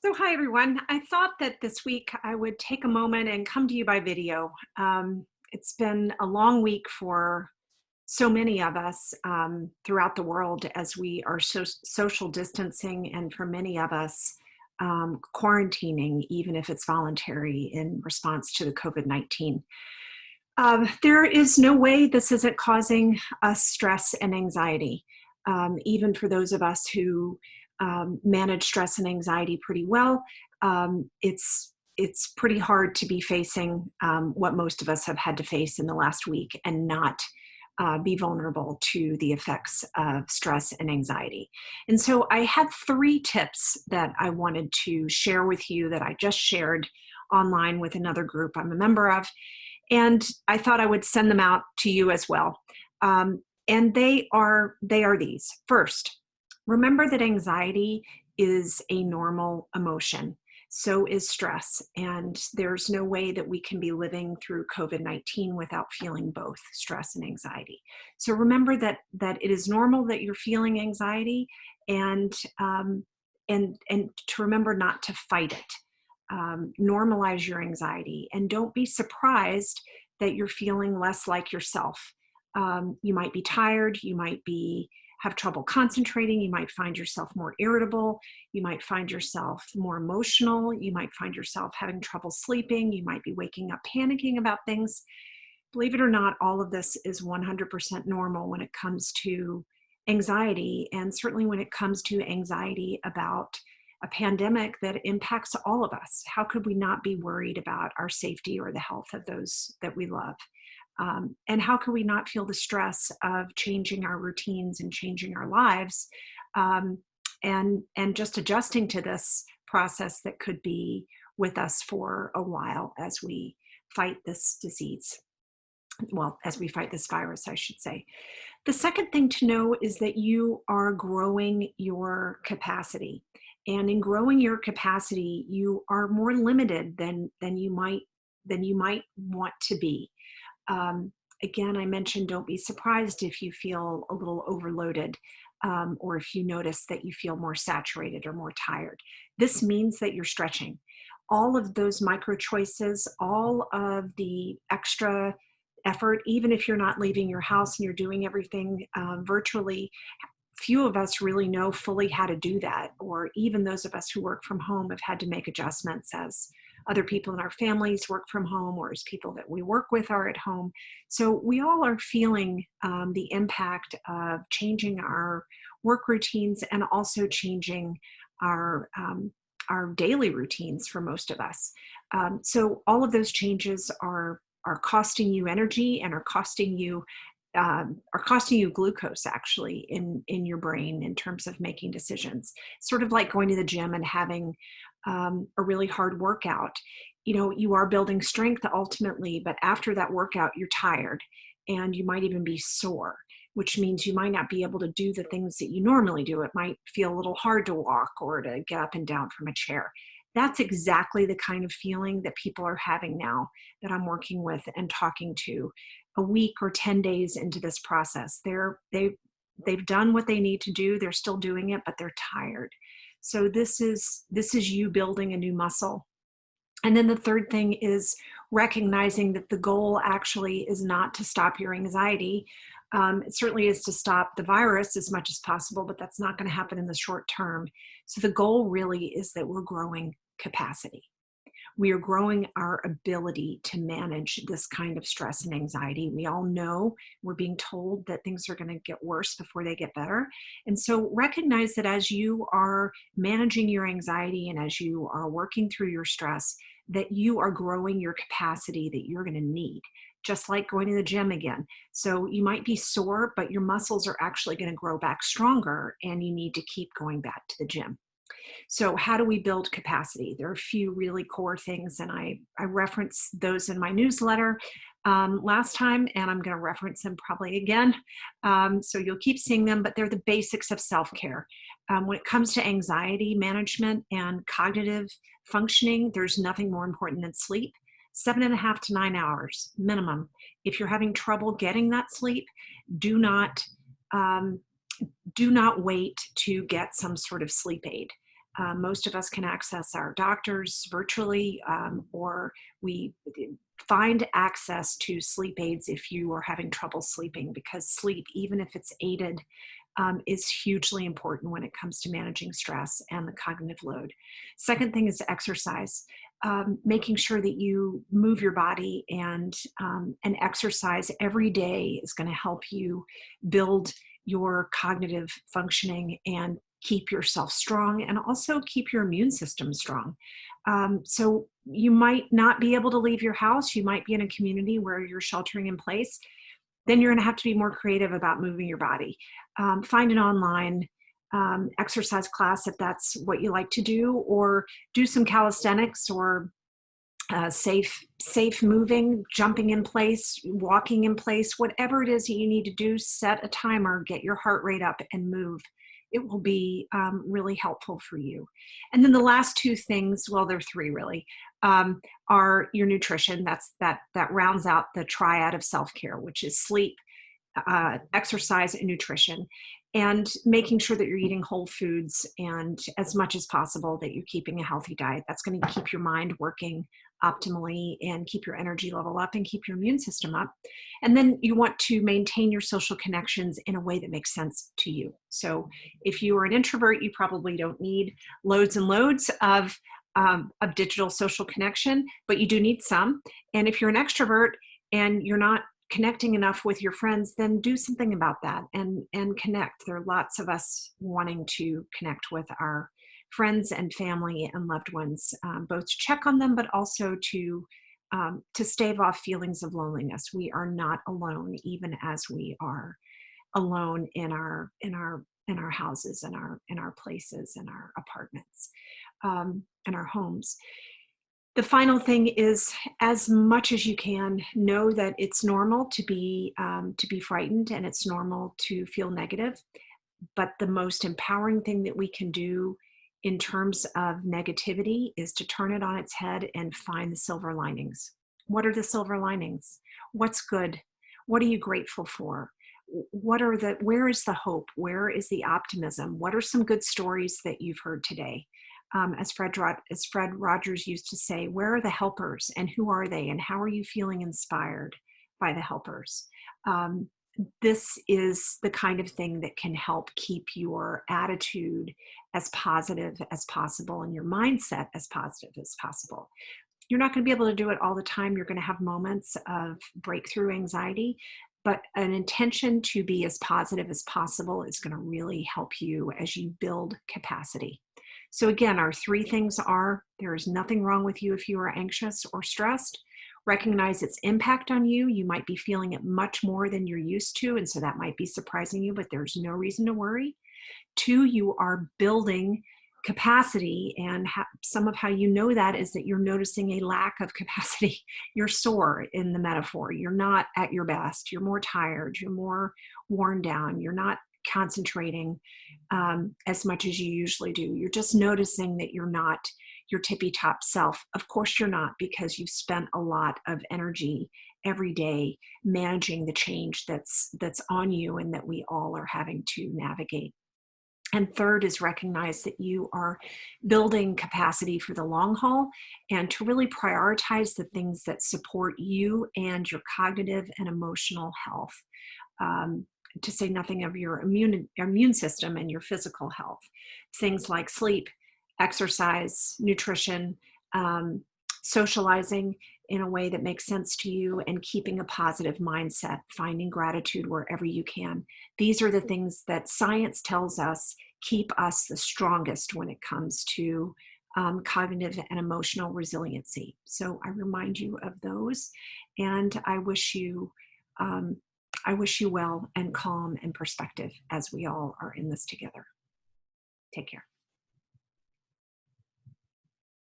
So, hi everyone. I thought that this week I would take a moment and come to you by video. It's been a long week for so many of us throughout the world as we are social distancing, and for many of us, quarantining, even if it's voluntary in response to the COVID-19. There is no way this isn't causing us stress and anxiety, even for those of us who manage stress and anxiety pretty well. It's pretty hard to be facing what most of us have had to face in the last week and not be vulnerable to the effects of stress and anxiety. And so I had three tips that I wanted to share with you that I just shared online with another group I'm a member of, and I thought I would send them out to you as well. And they are these. First, remember that anxiety is a normal emotion. So is stress, and there's no way that we can be living through COVID-19 without feeling both stress and anxiety. So remember that it is normal that you're feeling anxiety, and and to remember not to fight it. Normalize your anxiety and don't be surprised that you're feeling less like yourself. You might be tired, you might be have trouble concentrating, you might find yourself more irritable, you might find yourself more emotional, you might find yourself having trouble sleeping, you might be waking up panicking about things. Believe it or not, all of this is 100% normal when it comes to anxiety, and certainly when it comes to anxiety about a pandemic that impacts all of us. How could we not be worried about our safety or the health of those that we love? And how could we not feel the stress of changing our routines and changing our lives, um, and just adjusting to this process that could be with us for a while as we fight this disease? Well, as we fight this virus, I should say. The second thing to know is that you are growing your capacity. And in growing your capacity, you are more limited than you might want to be. Again, I mentioned don't be surprised if you feel a little overloaded, or if you notice that you feel more saturated or more tired. This means that you're stretching. All of those micro choices, all of the extra effort, even if you're not leaving your house and you're doing everything virtually, few of us really know fully how to do that. Or even those of us who work from home have had to make adjustments as other people in our families work from home, or as people that we work with are at home. So we all are feeling the impact of changing our work routines and also changing our our daily routines for most of us. So all of those changes are costing you energy and are costing you glucose actually in your brain in terms of making decisions. Sort of like going to the gym and having a really hard workout. You know, you are building strength ultimately, but after that workout, you're tired and you might even be sore, which means you might not be able to do the things that you normally do. It might feel a little hard to walk or to get up and down from a chair. That's exactly the kind of feeling that people are having now that I'm working with and talking to a week or 10 days into this process. They've done what they need to do. They're still doing it, but they're tired. So this is you building a new muscle. And then the third thing is recognizing that the goal actually is not to stop your anxiety. It certainly is to stop the virus as much as possible, but that's not going to happen in the short term. So the goal really is that we're growing capacity. We are growing our ability to manage this kind of stress and anxiety. We all know we're being told that things are going to get worse before they get better. And so recognize that as you are managing your anxiety and as you are working through your stress, that you are growing your capacity that you're going to need, just like going to the gym again. So you might be sore, but your muscles are actually going to grow back stronger, and you need to keep going back to the gym. So how do we build capacity? There are a few really core things, and I reference those in my newsletter last time, and I'm going to reference them probably again. So you'll keep seeing them, but they're the basics of self-care. When it comes to anxiety management and cognitive functioning, there's nothing more important than sleep. 7.5 to 9 hours minimum. If you're having trouble getting that sleep, do not um, do not wait to get some sort of sleep aid. Most of us can access our doctors virtually, or we find access to sleep aids if you are having trouble sleeping, because sleep, even if it's aided, is hugely important when it comes to managing stress and the cognitive load. Second thing is exercise. Making sure that you move your body, and exercise every day is going to help you build your cognitive functioning and keep yourself strong, and also keep your immune system strong. So you might not be able to leave your house. You might be in a community where you're sheltering in place. Then you're going to have to be more creative about moving your body. Find an online exercise class if that's what you like to do, or do some calisthenics, or safe moving, jumping in place, walking in place, whatever it is that you need to do. Set a timer, get your heart rate up, and move. It will be really helpful for you. And then the last two things, well, there are three really, are your nutrition. That rounds out the triad of self-care, which is sleep, exercise, and nutrition, and making sure that you're eating whole foods, and as much as possible that you're keeping a healthy diet. That's going to keep your mind working optimally and keep your energy level up and keep your immune system up. And then you want to maintain your social connections in a way that makes sense to you. So if you are an introvert, you probably don't need loads and loads of digital social connection, but you do need some. And if you're an extrovert and you're not connecting enough with your friends, then do something about that, and connect. There are lots of us wanting to connect with our friends and family and loved ones, both to check on them, but also to stave off feelings of loneliness. We are not alone, even as we are alone in our houses, in our places, in our apartments, in our homes. The final thing is, as much as you can, know that it's normal to be frightened, and it's normal to feel negative. But the most empowering thing that we can do in terms of negativity is to turn it on its head and find the silver linings. What are the silver linings? What's good? What are you grateful for? Where is the hope? Where is the optimism? What are some good stories that you've heard today? As Fred Rogers used to say, where are the helpers, and who are they, and how are you feeling inspired by the helpers? This is the kind of thing that can help keep your attitude as positive as possible and your mindset as positive as possible. You're not going to be able to do it all the time. You're going to have moments of breakthrough anxiety, but an intention to be as positive as possible is going to really help you as you build capacity. So again, our three things are: there is nothing wrong with you if you are anxious or stressed. Recognize its impact on you. You might be feeling it much more than you're used to, and so that might be surprising you, but there's no reason to worry. Two, you are building capacity, and some of how you know that is that you're noticing a lack of capacity. You're sore in the metaphor. You're not at your best. You're more tired. You're more worn down. You're not concentrating as much as you usually do. You're just noticing that you're not your tippy top self. Of course you're not, because you've spent a lot of energy every day managing the change that's on you and that we all are having to navigate. And third is recognize that you are building capacity for the long haul, and to really prioritize the things that support you and your cognitive and emotional health. To say nothing of your immune system and your physical health. Things like sleep, exercise, nutrition, socializing in a way that makes sense to you, and keeping a positive mindset, finding gratitude wherever you can. These are the things that science tells us keep us the strongest when it comes to cognitive and emotional resiliency. So I remind you of those, and I wish you well and calm and perspective as we all are in this together. Take care.